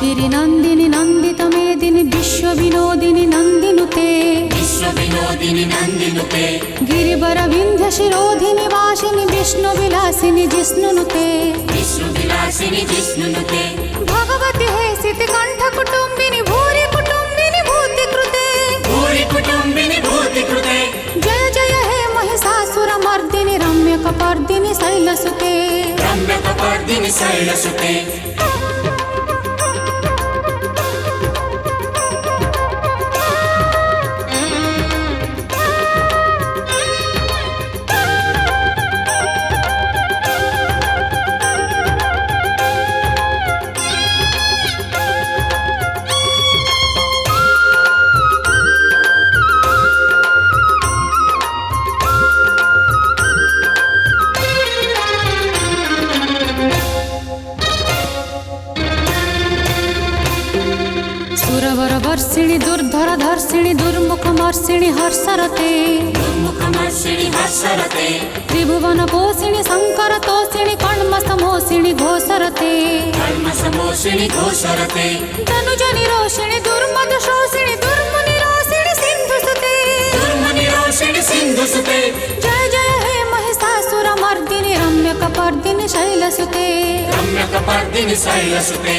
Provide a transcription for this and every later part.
गिरि नंदिनी नंदित मेदिनी विश्व विनोदिनी नंदिनुते विश्व विनोदिनी नंदिनुते गिरिवर विंध्य शिरोधिनी वासिनी विष्णु विलासिनी जिष्णुनुते विष्णु विलासिनी जिष्णुनुते भगवती हे सिति कंठ कुटुंबिनी भूरि कुटुंबिनी भूति कृते भूरि कुटुंबिनी भूति कृते जय जय हे महिषासुर मर्दिनी रम्य कपर्दिनी शैलसुते रम्य कपर्दिनी शैलसुते सुरवर वर्षिणी दुर्धर धर्षिणी दुर्मुख मर्षिणी हर्षरते दुर्मुख मर्षिणी हर्षरते त्रिभुवन पोषिणी शंकर तोषिणी कण्म समोषिणी घोषरते कर्म समोषिणी घोषरते तनुज निरोषिणी दुर्मद शोषिणी दुर्मुनि रोषिणी सिन्धुसुते दुर्मुनि रोषिणी सिन्धुसुते जय जय हे महिषासुर मर्दिनी रम्य कपर्दिनी शैलसुते रम्य कपर्दिनी शैलसुते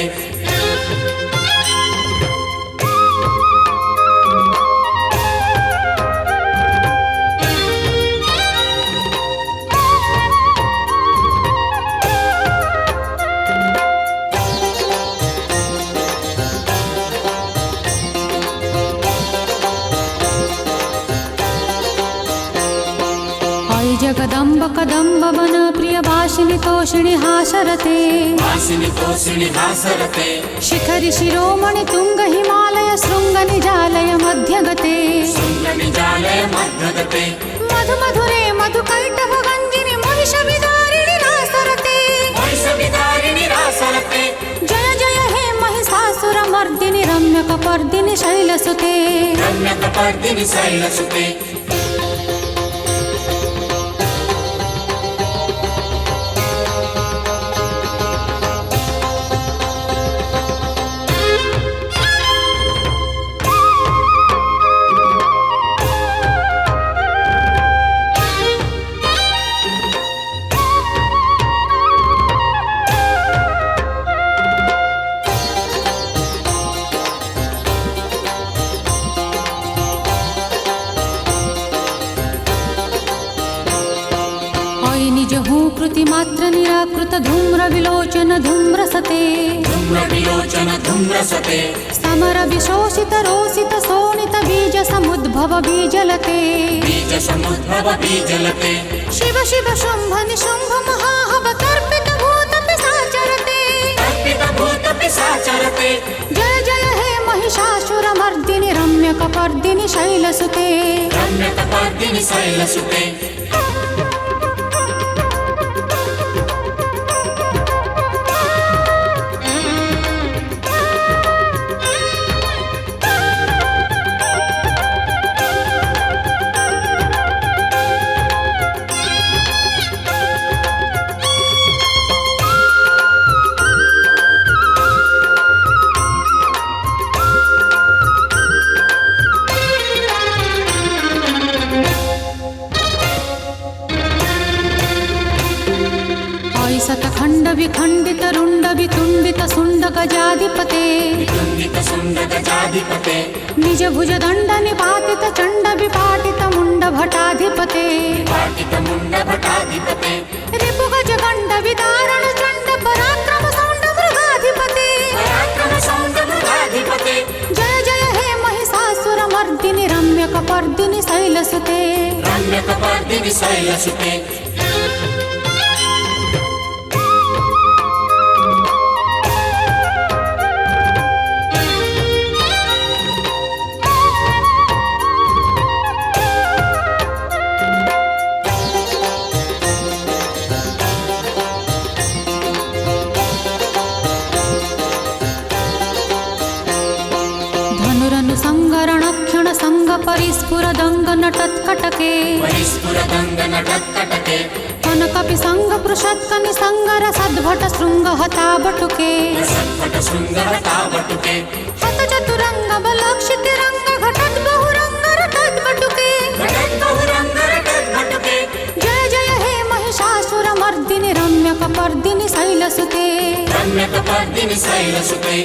जगदम्ब कदम्ब वन प्रिय भाषिणी तोषिणी हासरते वासिनी तोषिणी हासरते शिखरि शिरोमणि तुंग हिमालय शृंग निजालय मध्यगते शृंग निजालय मध्यगते मधु मधुरे मधु कैटभ गंजिनी महिष विदारिणी रासरते महिष विदारिणी रासरते जय जय हे महिषासुर मर्दिनी रम्य कपर्दिनी शैलसुते रम्य कपर्दिनी शैलसुते कृति मात्र निराकृत धूम्र विलोचन धूम्रसते धूम्र विलोचन धूम्रसते समर विशोषित रोषित शोणित बीज समुद्भव बीजलते बीज समुद्भव बीजलते शिव शिव शुंभ निशुंभ महाहव तर्पित भूत पिशाचरते तर्पित भूत पिशाचरते जय जय हे महिषासुर मर्दिनी रम्य कपर्दिनी शैलसुते रम्य कपर्दिनी शैलसुते शतखंड विखंडित रुंड वितुंडित सुंड गजाधिपते वितुंडित सुंड गजाधिपते निज भुज दंड निपातित चंड विपाटित मुंड भटाधिपते विपाटित मुंड भटाधिपते रिपु गज गंड विदारण चंड पराक्रम सौंड मृगाधिपते पराक्रम सौंड मृगाधिपते जय जय हे महिषासुर मर्दिनी रम्य कपर्दिनी शैलसुते रम्य कपर्दिनी शैलसुते संगरणक्षण संग परिस्फुर दंग नटत्कटके परिस्फुर दंग नटत्कटके कनकपि संग पृषत्कनि संगर सद्भट शृंग हता बटुके सत्पट शृंगहता बटुके हत चतुरंग बलक्षित रंग घटत बहुरंग रटत बटुके घटत बहुरंग रटत बटुके जय जय हे महिषासुर मर्दिनि रम्य कपर्दिनि शैलसुते रम्य कपर्दिनि शैलसुते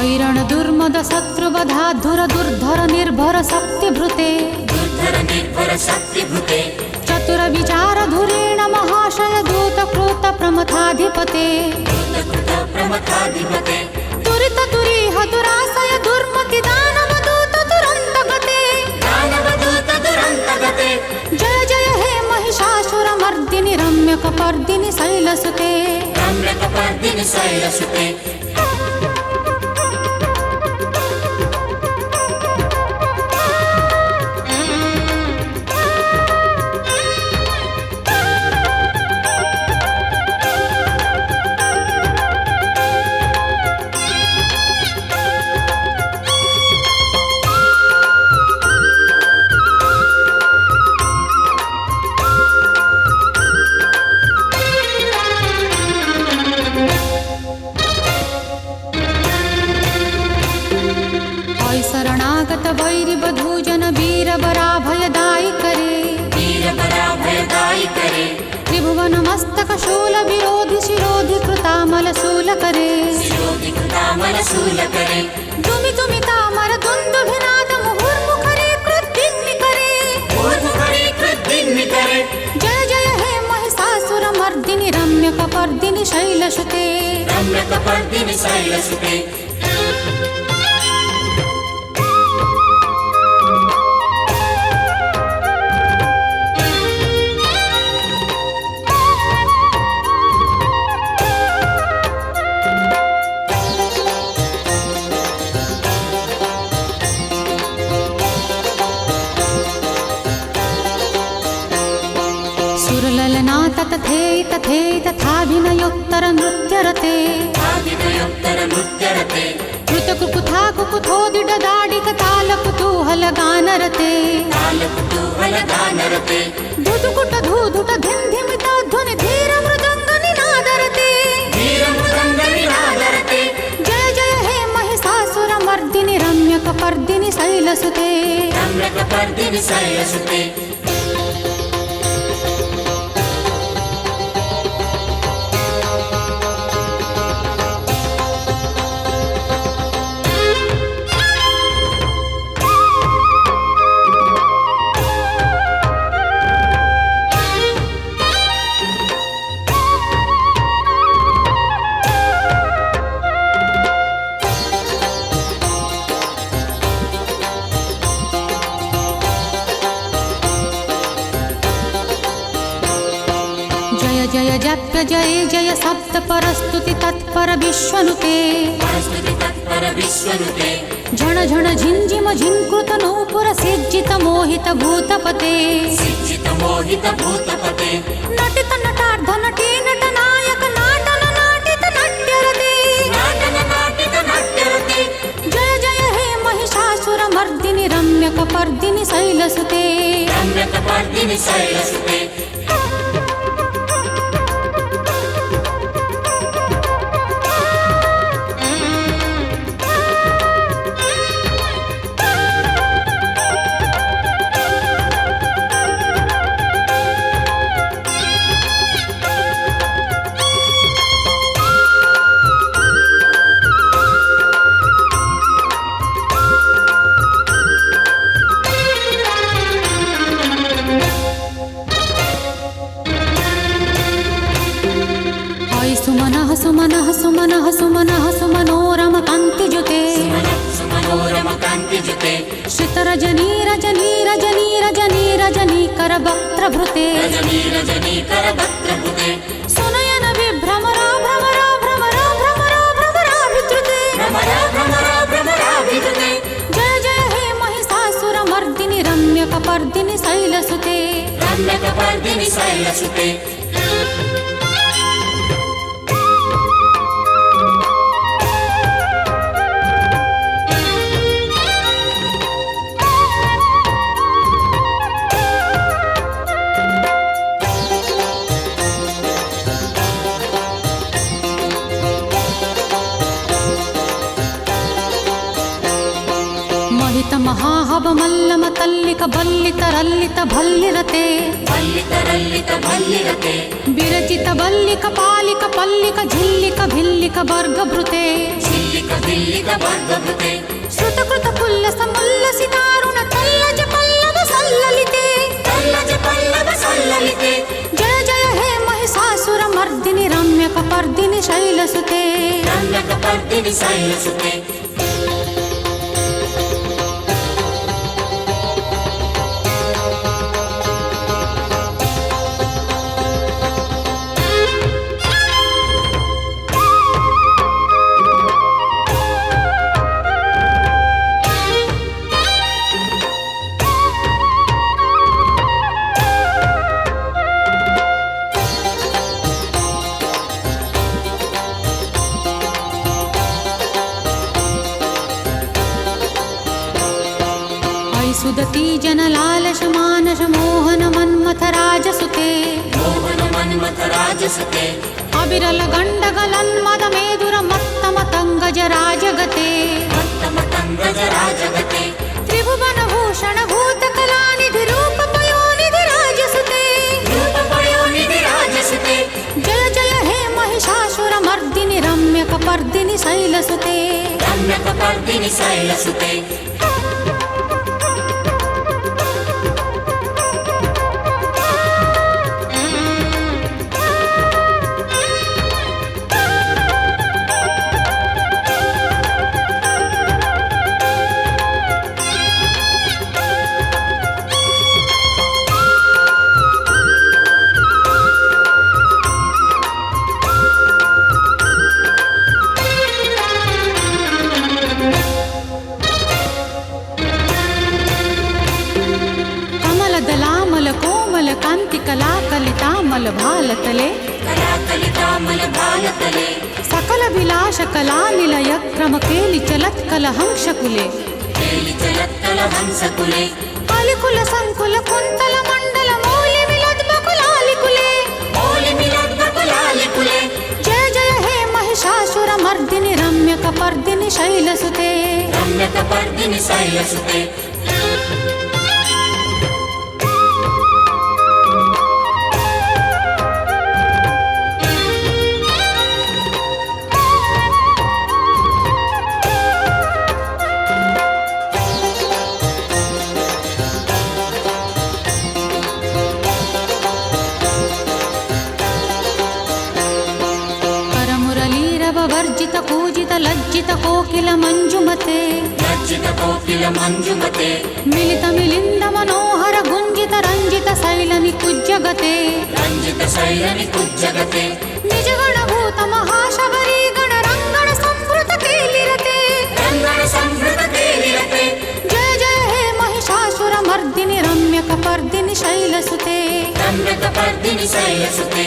ऐरण दुर्मद शत्रुवधाधुर दुर्धर निर्भर शक्तिभृते दुर्धर निर्भर शक्तिभृते चतुर विचार धुरेण महाशय दूत कृत प्रमथाधिपते दूतकृत प्रमथाधिपते दुरित दुरीह दुराशय दुर्मति दानव दूत दुरंत गते दानवदूत दुरन्तगते जय जय हे महिषासुर मर्दिनि रम्य कपर्दिनि शैलसुते रम्य कपर्दिनि शैलसुते शरणागत वैरि बधूजन वीर बराभयदायि करे वीर पराभयदायि करे त्रिभुवन मस्तक शूल विरोधि शिरोधि कृतामल शूल करे शिरोधि कृतामल शूल करे तुमि तुमि तामर दुन्दुभिनाद मुहुर्मुखरे कृद्दिन्नि करे ऊर्ध्वकरे कृद्दिन्नि करे जय जय हे महिषासुर मर्दिनि रम्य कपर्दिनि शैलसुते रम्य कपर्दिनि शैलसुते सुरललना ततथे तथे तथाभिनयोत्तर नृत्यरते आदिनयोत्तर नृत्यरते कृतकुकुथा कुकुथोदिडदाडिक ताल कुतूहल गानरते तालकुतूहल गानरते धुधुकुट धूधुट धिन्धिमित ध्वनि धीर मृदंग निनादरते वीरमृदङ्ग निनादरते जय जय हे महिषासुर मर्दिनि रम्य कपर्दिनि शैलसुते रम्य कपर्दिनि शैलसुते जय जय जप्य जय जय सप्त परस्तुति तत्पर विश्वनुते परस्तुति तत्पर विश्वनुते झण झण झिंझिम झिंकृत नूपुर सिज्जित मोहित भूतपते सिज्जित मोहित भूतपते नटित नटार्ध नटी नट नायक नाटन नाटित नाट्यरते नाटन नाटित नाट्यरते जय जय हे महिषासुर मर्दिनि रम्य कपर्दिनि शैलसुते रम्य कपर्दिनि शैलसुते सुमनः सुमनः सुमनः सुमनः सुमनोरम कान्तिजुते सुमनोरम कान्तिजुते श्रितरजनी रजनी रजनी रजनी रजनी करवक्त्रभृते रजनी रजनी करवक्त्रभृते सुनयन विभ्रमरा भ्रमरा भ्रमरा भ्रमरा भ्रमराभिधृते भ्रमरा भ्रमरा भ्रमराभिधृते जय जय हे महिषासुरमर्दिनि रम्यकपर्दिनि शैलसुते रम्यकपर्दिनि शैलसुते महित महाहव मल्लम तल्लिक बल्लित रल्लित भल्लिरते भल्लित रल्लित भल्लिरते विरचित बल्लिक पालिक पल्लिक झिल्लिक भिल्लिक वर्गभृते झिल्लिक भिल्लिक वर्गभृते श्रुतकृत पुल्लस मुल्लसितारुण तल्लज पल्लव सल्ललिते तल्लज पल्लव सल्ललिते जय जय हे महिषासुरमर्दिनि रम्यकपर्दिनि शैलसुते रम्यकपर्दिनि शैलसुते सुदती जनलालश मानस मोहन मन्मथ राजसुते मोहन मन्मथ राजसुते अविरल गण्डगलन्मद मेदुर मत्तमतङ्गज राजगते मत्तमतङ्गज राजगते त्रिभुवन भूषण भूतकलानिधि रूपपयोनिधि राजसुते रूपपयोनिधि राजसुते जय जय हे महिषासुरमर्दिनि रम्यकपर्दिनि शैलसुते रम्यकपर्दिनि शैलसुते कांति कला कलितामल भालतले कलाकलितामल भालतले सकल विलास कला निलय क्रम केलि चलत् कलहंसकुले केलि चलत् कलहंसकुले कालिकुल संकुल कुंतल मंडल मौलि मिलद् बकुलालिकुले मौलि मिलद् बकुलालिकुले जय जय हे महिषासुरमर्दिनि रम्यकपर्दिनि शैलसुते रम्यकपर्दिनि शैलसुते वर्जित कूजित लज्जित कोकिल मंजुमते लज्जित कोकिल मंजुमते मिलित मिलिंद मनोहर गुंजित रंजित शैलनि कुज्जगते रंजित शैलनि कुज्जगते निजगण भूत महाशबरी गण रंगण संवृत केलिरते रंगण संवृत केलिरते जय जय हे महिषासुरमर्दिनि रम्यकपर्दिनि शैलसुते रम्यकपर्दिनि शैलसुते